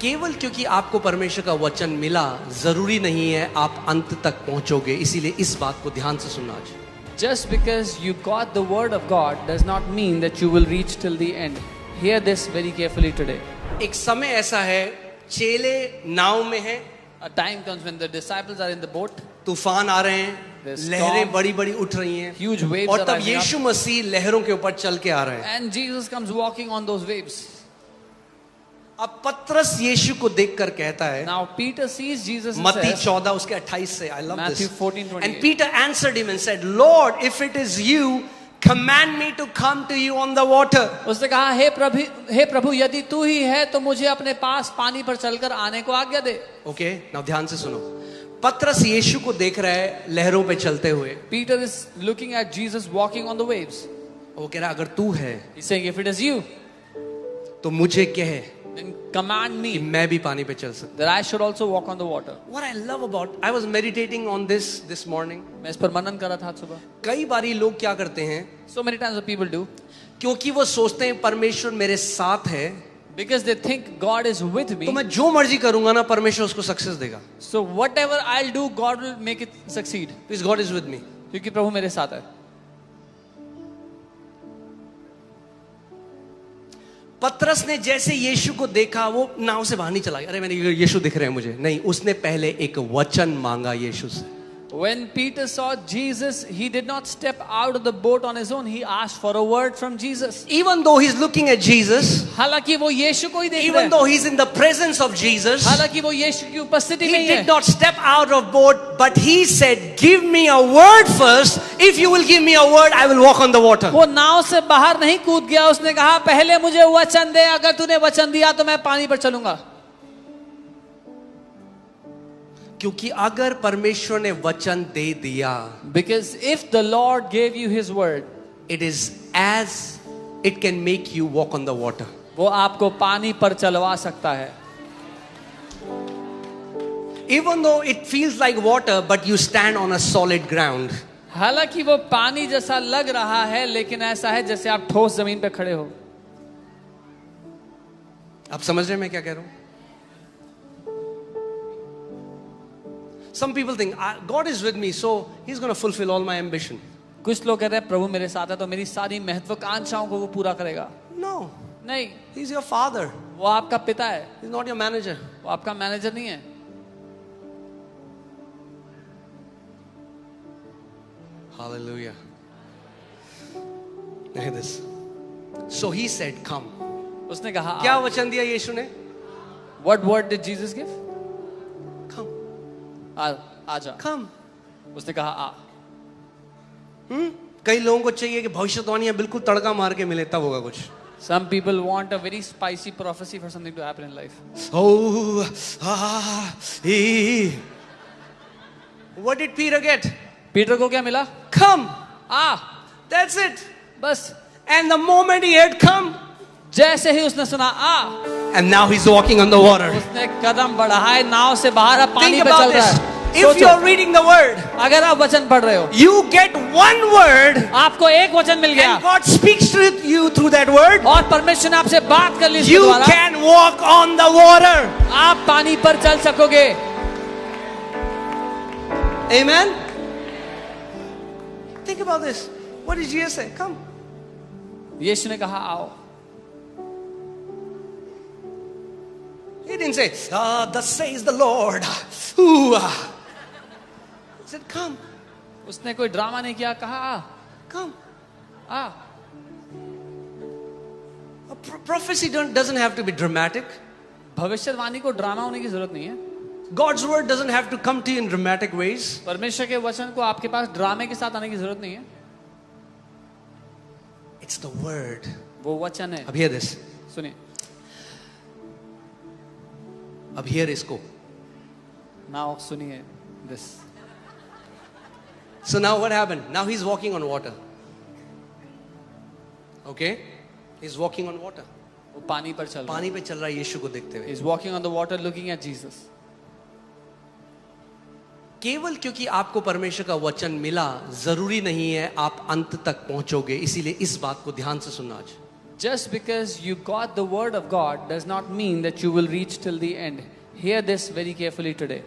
केवल क्योंकि आपको परमेश्वर का वचन मिला जरूरी नहीं है आप अंत तक पहुंचोगे, इसीलिए इस बात को ध्यान से सुनना आज। Just because you got the word of God does not mean that you will reach till the end. Hear this very carefully today. एक समय ऐसा है, चेले नाव में हैं, A time comes when the disciples are in the boat. तूफान आ रहे हैं, The storm, लहरें बड़ी बड़ी उठ रही हैं, Huge waves और are तब rising up. यीशु मसीह लहरों के ऊपर चल के आ रहे हैं। And Jesus comes walking on those waves. अब पतरस यीशु को देखकर कहता है, Now Peter sees Jesus and मत्ती says, 14 उसके 28 से, I love Matthew this. 14:28. And Peter answered him and said, Lord, if it is you, command me to come to you on the water. उसने कहा, हे प्रभु यदि तू ही है तो मुझे अपने पास पानी पर चलकर आने को आज्ञा दे। Okay, now ध्यान से सुनो। पतरस यीशु को देख रहा है लहरों पे चलते हुए। Peter is looking at Jesus walking on the waves. वो कह रहा है, अगर तू है He's saying, if it is you, तो मुझे कह then command कि me मैं भी पानी पे चल सकता। that I should also walk on the water. What I love about, I was meditating on this morning. मैं इस पर मनन कर रहा था आज सुबह. कई बारी लोग क्या करते हैं, So many times what people do, क्योंकि वो सोचते हैं परमेश्वर मेरे साथ है, because they think God is with तो me, मैं जो मर्जी करूंगा ना परमेश्वर उसको सक्सेस देगा। so whatever I'll do, God will make it succeed. Because God is with me. क्योंकि प्रभु मेरे साथ है. पतरस ने जैसे यीशु को देखा वो नाव से बाहर नहीं चला गया, अरे मैंने यीशु दिख रहे हैं मुझे, नहीं, उसने पहले एक वचन मांगा यीशु से। When Peter saw Jesus, he did not step out of the boat on his own. He asked for a word from Jesus. Even though he's looking at Jesus, हालांकि वो यीशु को ही देख रहा even है. though he's in the presence of Jesus, हालांकि वो यीशु की उपस्थिति में he ही है. did not step out of boat, but he said, give me a word first. If you will give me a word, I will walk on the water. वो नाव से बाहर नहीं कूद गया. उसने कहा पहले मुझे वचन दे, अगर तूने वचन दिया तो मैं पानी पर चलूंगा. क्योंकि अगर परमेश्वर ने वचन दे दिया, Because if the Lord gave you His word, it is as it can make you walk on the water. वो आपको पानी पर चलवा सकता है. Even though it feels like water, but you stand on a solid ground. हालांकि वो पानी जैसा लग रहा है, लेकिन ऐसा है जैसे आप ठोस जमीन पे खड़े हो. आप समझ रहे हैं मैं क्या कह रहा हूं? Some people think God is with me, so He's going to fulfill all my ambition. कुछ लोग कहते हैं प्रभु मेरे साथ है तो मेरी सारी महत्वाकांक्षाओं को वो पूरा करेगा. No, नहीं, He's your father. वो आपका पिता है, He's not your manager. वो आपका मैनेजर नहीं है. Hallelujah. Look at this. So He said, "Come." उसने कहा क्या वचन दिया यीशु ने? What word did Jesus give? Come, आजा. come. उसने कहा आ. कई लोगों को चाहिए कि भविष्यवाणियां बिल्कुल तड़का मार के मिले तब होगा कुछ. Some people want a very spicy prophecy for something to happen in life. Oh, what did Peter get? Peter को क्या मिला? Come. आ. That's it. बस. And the moment he had come, जैसे ही उसने सुना आ, and now he's walking on the water. उसने कदम बढ़ाए, नाव से बाहर अब पानी Think पे about चल रहा this. है. If you are reading the word, अगर आप वचन पढ़ रहे हो, you get one word, आपको एक वचन मिल गया and God speaks to you through that word. और परमेश्वर ने आपसे बात कर ली इसके You द्वारा, can walk on the water. आप पानी पर चल सकोगे. Amen. Think about this. What did Jesus say? Come. यीशु ने कहा आओ. He didn't say, thus says the Lord. Ooh. He said, come. उसने कोई ड्रामा नहीं किया, कहा आ. Come. Uh. A prophecy doesn't have to be dramatic. भविष्यवाणी को ड्रामा होने की जरूरत नहीं है. God's word doesn't have to come to you in dramatic ways. परमेश्वर के वचन को आपके पास ड्रामे के साथ आने की जरूरत नहीं है. It's the word. वो वचन है. अब hear this. सुनिए. अब hear इसको. Now सुनिए this. So now what happened? Now he's walking on water. Okay? He's walking on water. वो पानी पर चल रहा है. पानी पे चल रहा है यीशु को देखते हुए. He's walking on the water looking at Jesus. केवल क्योंकि आपको परमेश्वर का वचन मिला जरूरी नहीं है आप अंत तक पहुंचोगे, इसीलिए इस बात को ध्यान से सुनना आज. Just because you got the word of God does not mean that you will reach till the end. Hear this very carefully today.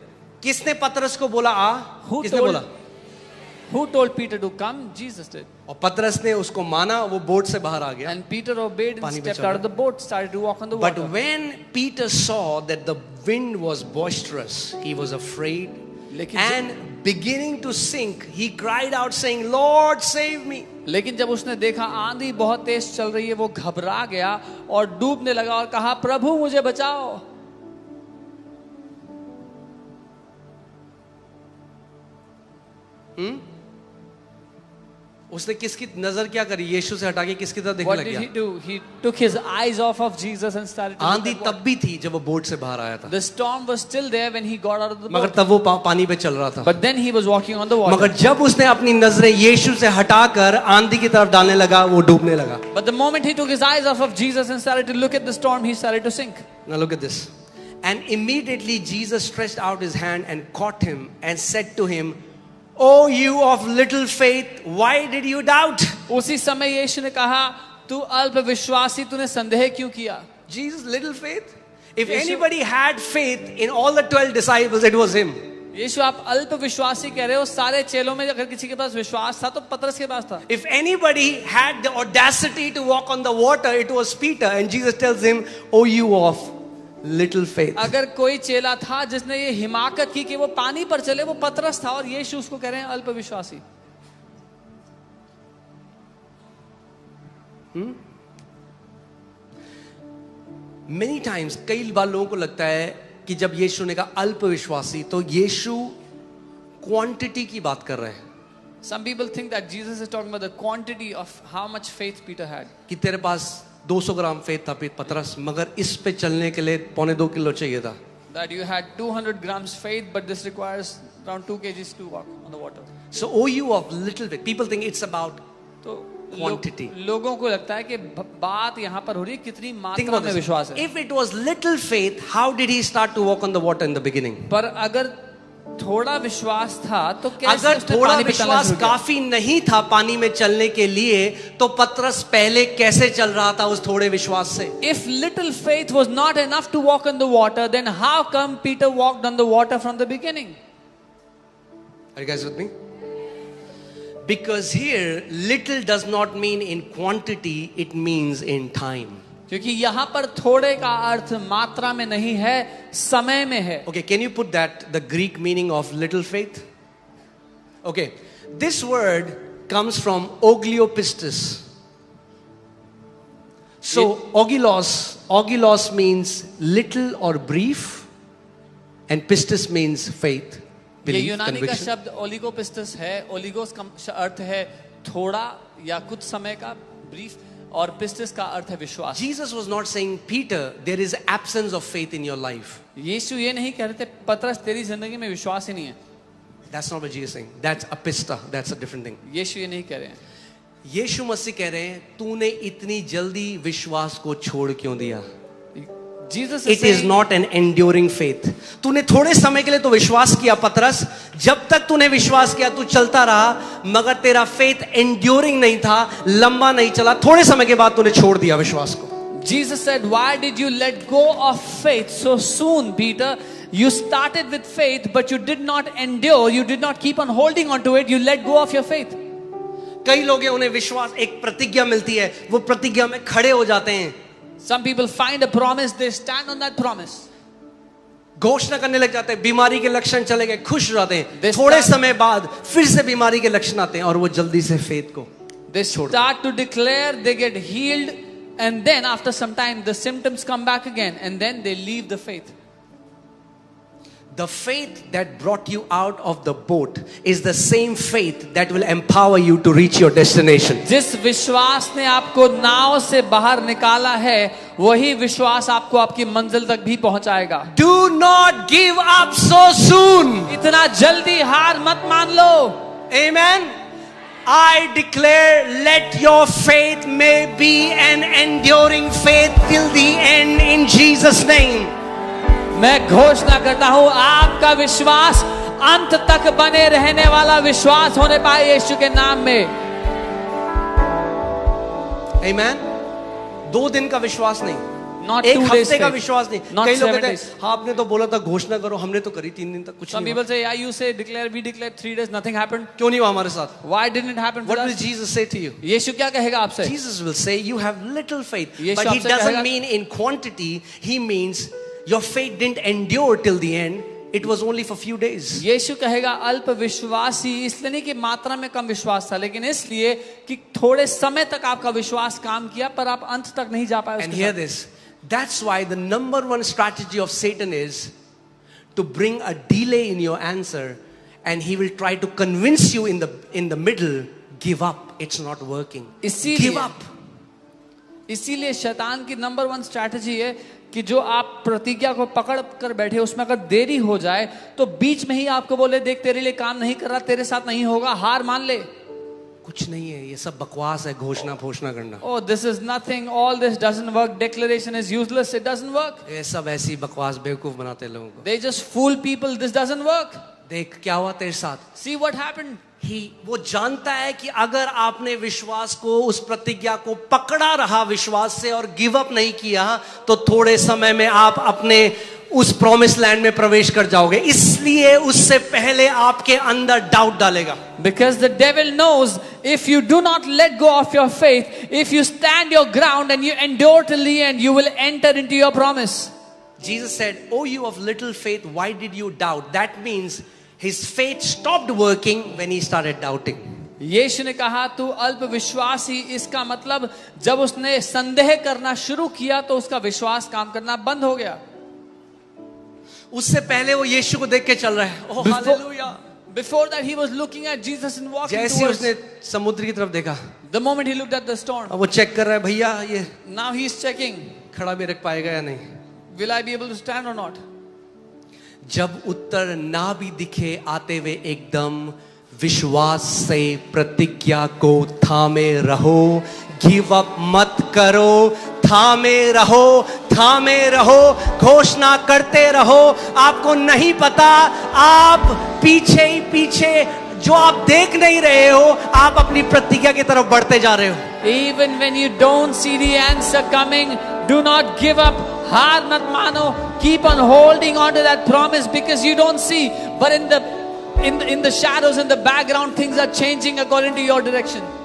किसने पतरस को बोला आ? Who किसने told- बोला? Who told Peter to come? Jesus did. और पतरस ने उसको माना, वो बोट से बाहर आ गया. And Peter obeyed and पानी में stepped चला. out of the boat, started to walk on the But water. when Peter saw that the wind was boisterous, he was afraid लेकिन and beginning to sink, he cried out saying, Lord, save me. लेकिन जब उसने देखा आंधी बहुत तेज चल रही है, वो घबरा गया और डूबने लगा और कहा, प्रभु मुझे बचाओ. उसने किसकी नजर क्या करी? यीशु से हटा के किसकी तरफ देखने What लग did he गया? do? He took his eyes off of Jesus and started to look आंधी at तब water. भी थी जब वो बोट से बाहर आया था, The storm was still there when he got out of the मगर boat. तब वो पानी पे चल रहा था. But then he was walking on the water. मगर जब उसने अपनी नजरें यीशु से हटाकर आंधी की तरफ डालने लगा, वो डूबने लगा. But the moment he took his eyes off of Jesus and started to look at the storm, he started to sink. Now look at this. And immediately Jesus stretched out his hand and caught him and said to him, "O you of little faith, why did you doubt?" उसी समय यीशु ने कहा, तू अल्प विश्वासी, तूने संदेह क्यों किया? Jesus, little faith. If Yeshu- anybody had faith in all the 12 disciples, it was him. यीशु, आप अल्प विश्वासी कह रहे हो, सारे चेलों में अगर किसी के पास विश्वास था तो पतरस के पास था. If anybody had the audacity to walk on the water, it was Peter. And Jesus tells him, "O you of little faith." अगर कोई चेला था जिसने ये हिमाकत की कि वो पानी पर चले, वो पतरस था, और यीशु उसको कह रहे हैं अल्प विश्वासी. Many times, कई बार लोगों को लगता है कि जब यीशु ने कहा अल्प विश्वासी, तो यीशु क्वांटिटी की बात कर रहे हैं. Some people think that Jesus is talking about the quantity of how much faith Peter had. कि तेरे पास 200 ग्राम फेथ था पतरस, मगर इस पे चलने के लिए 1.25 किलो चाहिए था. That you had 200 grams faith, but this requires around 2 kgs to walk on the water. So, O you of little faith, people think it's about तो Quantity. लोगों को लगता है कि बात यहाँ पर हो रही है कितनी think मात्रा about में this. विश्वास है. If it was little faith, how did he start to walk on the water in the beginning? पर अगर थोड़ा विश्वास था तो कैसे अगर उसने थोड़ा पानी पे चलना विश्वास शुरू किया? काफी नहीं था पानी में चलने के लिए, तो पतरस पहले कैसे चल रहा था उस थोड़े विश्वास से? If little faith was not enough to walk on the water, then how come Peter walked on the water from the beginning? Are you guys with me? Because here little does not mean in quantity, it means in time. क्योंकि यहाँ पर थोड़े का अर्थ मात्रा में नहीं है, समय में है. Okay, can you put that, the Greek meaning of little faith? Okay, this word comes from ogliopistis. So, ogilos means little or brief, and pistis means faith, ये belief, यूनानी का conviction. शब्द ओलिगोपिस्टस है. ओलिगोस का अर्थ है थोड़ा या कुछ समय का, ब्रीफ, और पिस्टिस का अर्थ है विश्वास. Jesus was not saying, Peter, there is absence of faith in your life. यीशु ये नहीं कह रहे थे पतरस तेरी जिंदगी में विश्वास ही नहीं है. That's not what Jesus is saying. That's apista. That's a different thing. यीशु ये नहीं कह रहे हैं. यीशु मसीह कह रहे हैं, तूने इतनी जल्दी विश्वास को छोड़ क्यों दिया? Jesus is It is saying, not an enduring faith. तूने थोड़े समय के लिए तो विश्वास किया पतरस, जब तक तूने विश्वास किया तू चलता रहा, मगर तेरा फेथ enduring नहीं था, लंबा नहीं चला. थोड़े समय के बाद तूने छोड़ दिया विश्वास को. Jesus said, why did you let go of faith so soon, Peter? You started with faith, but you did not endure. You did not keep on holding on to it. You let go of your faith. कई लोग हैं, उन्हें विश्वास, एक प्रतिज्ञा मिलती है, वो प्रतिज्ञा में खड़े हो जाते हैं, Some people find a promise, they stand on that promise. घोषणा करने लग जाते हैं, बीमारी के लक्षण चले गए, खुश हो जाते हैं. They थोड़े start- समय बाद फिर से बीमारी के लक्षण आते हैं और वो जल्दी से फेथ को. They start to declare, they get healed, and then after some time the symptoms come back again, and then they leave the faith. The faith that brought you out of the boat is the same faith that will empower you to reach your destination. जिस विश्वास ने आपको नाव से बाहर निकाला है, वही विश्वास आपको आपकी मंजिल तक भी पहुंचाएगा. Do not give up so soon. इतना जल्दी हार मत मान लो. Amen. I declare, let your faith may be an enduring faith till the end in Jesus' name. मैं घोषणा करता हूं, आपका विश्वास अंत तक बने रहने वाला विश्वास होने पाए यीशु के नाम में. Amen. 2 दिन का विश्वास नहीं, Not एक 2 days हफ्ते का faith. विश्वास नहीं। Not कई लोग 7 कहते days. हैं हाँ आपने तो बोला था घोषणा करो, हमने तो करी 3 दिन तक कुछ Some नहीं people say, yeah, you say declare, we declare 3 days, nothing happened. हुआ। क्यों नहीं हुआ हमारे साथ? Why didn't it happen for What will us? Jesus say to you? यीशु क्या कहेगा आपसे? Jesus will say you have little faith, Yeshu but he आपसे doesn't कहेगा- mean in quantity. He means your faith didn't endure till the end. It was only for few days. यीशु कहेगा अल्प विश्वासी, इसलिए नहीं कि मात्रा में कम विश्वास था, लेकिन इसलिए कि थोड़े समय तक आपका विश्वास काम किया पर आप अंत तक नहीं जा पाए And उसके hear साथ। this. That's why the number one strategy of Satan is to bring a delay in your answer, and he will try to convince you in the middle, give up. It's not working. इसीलिए- Give up. इसीलिए शैतान की number 1 strategy है कि जो आप प्रतिज्ञा को पकड़ कर बैठे उसमें अगर देरी हो जाए तो बीच में ही आपको बोले देख तेरे लिए काम नहीं कर रहा, तेरे साथ नहीं होगा, हार मान ले। कुछ नहीं है, ये सब बकवास है, घोषणा घोषणा करना। Oh, this is nothing, all this doesn't work, declaration is useless, it doesn't work. ये सब ऐसी बकवास बेवकूफ बनाते हैं लोगों को। They just fool people, this doesn't work. देख क्या हुआ तेरे साथ। See what happened. वो जानता है कि अगर आपने विश्वास को, उस प्रतिज्ञा को पकड़ा रहा विश्वास से और गिव अप नहीं किया तो थोड़े समय में आप अपने उस प्रॉमिस लैंड में प्रवेश कर जाओगे। इसलिए उससे पहले आपके अंदर डाउट डालेगा। Because the devil knows if you do not let go of your faith, if you stand your ground and you endure till the end, you will enter into your promise. Jesus said, "Oh you of little faith, why did you doubt?" That means his faith stopped working when he started doubting. यीशु ने कहा तू अल्प विश्वासी, इसका मतलब जब उसने संदेह करना शुरू किया तो उसका विश्वास काम करना बंद हो गया। उससे पहले वो यीशु को देख के चल रहा है। Oh hallelujah. Before that he was looking at Jesus and walking जैसे towards. उसने समुद्र की तरफ देखा, The moment he looked at the storm, अब वो चेक कर रहा है भैया ये now he is checking, खड़ा भी रख पाएगा या नहीं। will I be able to stand or not? जब उत्तर ना भी दिखे आते हुए एकदम विश्वास से प्रतिज्ञा को थामे रहो, गिव अप मत करो, थामे रहो, थामे रहो, घोषणा करते रहो। आपको नहीं पता, आप पीछे ही पीछे जो आप देख नहीं रहे हो, आप अपनी प्रतिज्ञा की तरफ बढ़ते जा रहे हो। Even when you don't see the answer coming, do not give up. हार मत मानो, keep on holding on to that promise because you don't see, but in the shadows, in the background, things are changing according to your direction.